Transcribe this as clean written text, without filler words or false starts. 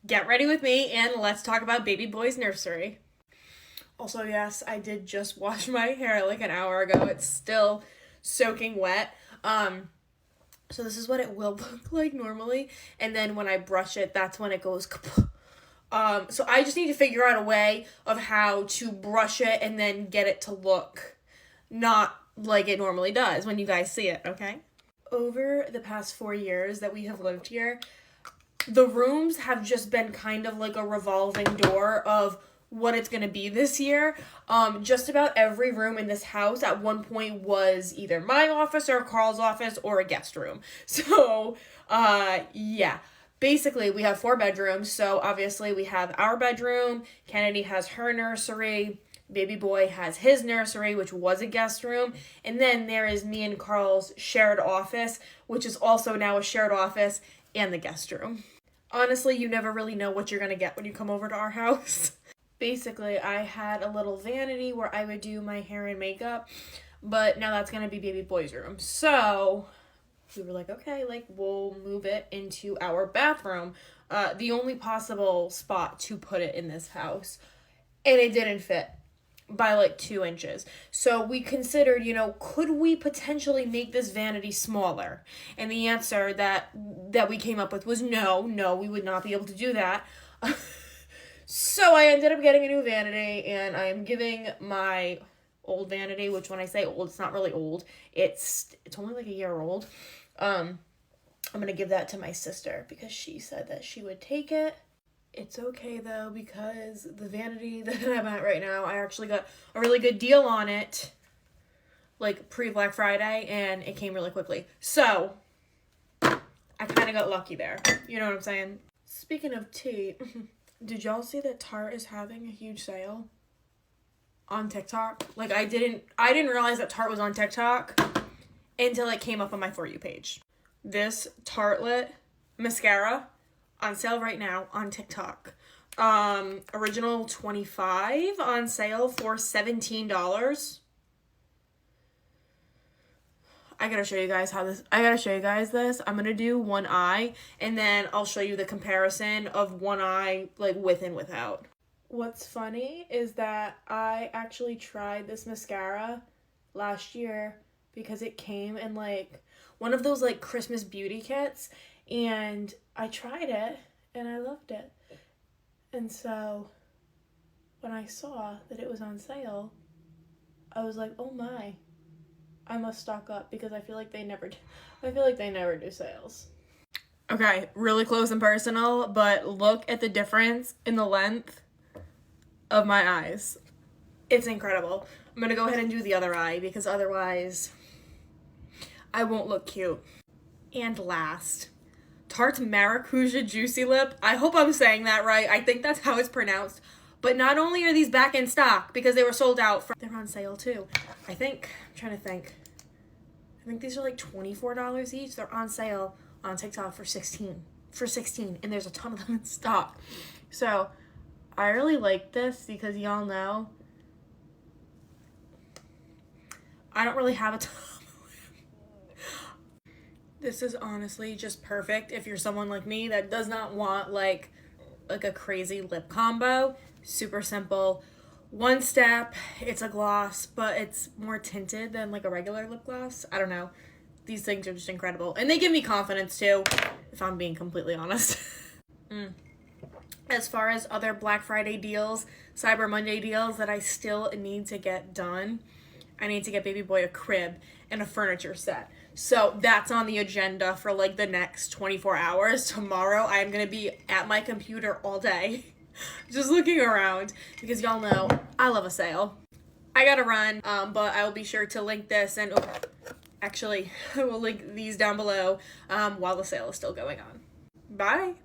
get ready with me and let's talk about baby boy's nursery. Also, yes, I did just wash my hair like an hour ago. It's still soaking wet. So this is what it will look like normally. And then when I brush it, that's when it goes kaput. So I just need to figure out a way of how to brush it and then get it to look not like it normally does when you guys see it, okay? Over the past 4 years that we have lived here, the rooms have just been kind of like a revolving door of what it's going to be this year. Just about every room in this house at one point was either my office or Carl's office or a guest room. So, yeah. Basically, we have 4 bedrooms. So, obviously, we have our bedroom. Kennedy has her nursery. Baby boy has his nursery, which was a guest room. And then there is me and Carl's shared office, which is also now a shared office and the guest room. Honestly, you never really know what you're going to get when you come over to our house. Basically, I had a little vanity where I would do my hair and makeup, but now that's going to be baby boy's room. So we were like, okay, like we'll move it into our bathroom, the only possible spot to put it in this house. And it didn't fit by like 2 inches. So we considered, could we potentially make this vanity smaller? And the answer that we came up with was no, we would not be able to do that. So I ended up getting a new vanity, and I am giving my old vanity, which when I say old, it's not really old. It's only like a year old. I'm going to give that to my sister because she said that she would take it. It's okay though, because the vanity that I'm at right now, I actually got a really good deal on it, like pre-Black Friday, and it came really quickly. So I kind of got lucky there. You know what I'm saying? Speaking of tea, did y'all see that Tarte is having a huge sale on TikTok? Like I didn't realize that Tarte was on TikTok until it came up on my For You page. This Tartelette mascara on sale right now on TikTok. Original $25 on sale for $17. I gotta show you guys this. I'm gonna do one eye, and then I'll show you the comparison of one eye, like with and without. What's funny is that I actually tried this mascara last year because it came in like one of those like Christmas beauty kits, and I tried it and I loved it. And so when I saw that it was on sale, I was like, oh my, I must stock up because I feel like they never do sales. Okay, really close and personal, but look at the difference in the length of my eyes. It's incredible. I'm gonna go ahead and do the other eye because otherwise I won't look cute. And last, Tarte Maracuja Juicy Lip. I hope I'm saying that right. I think that's how it's pronounced. But not only are these back in stock because they were sold out, they're on sale too. I'm trying to think. I think these are like $24 each. They're on sale on TikTok for $16, and there's a ton of them in stock. So I really like this because y'all know I don't really have a ton. This is honestly just perfect if you're someone like me that does not want like a crazy lip combo. Super simple. One step, it's a gloss, but it's more tinted than like a regular lip gloss. I don't know. These things are just incredible. And they give me confidence too, if I'm being completely honest. As far as other Black Friday deals, Cyber Monday deals that I still need to get done, I need to get baby boy a crib and a furniture set. So that's on the agenda for like the next 24 hours. Tomorrow I am going to be at my computer all day just looking around because y'all know I love a sale. I gotta run, but I will be sure to link this and actually I will link these down below while the sale is still going on. Bye.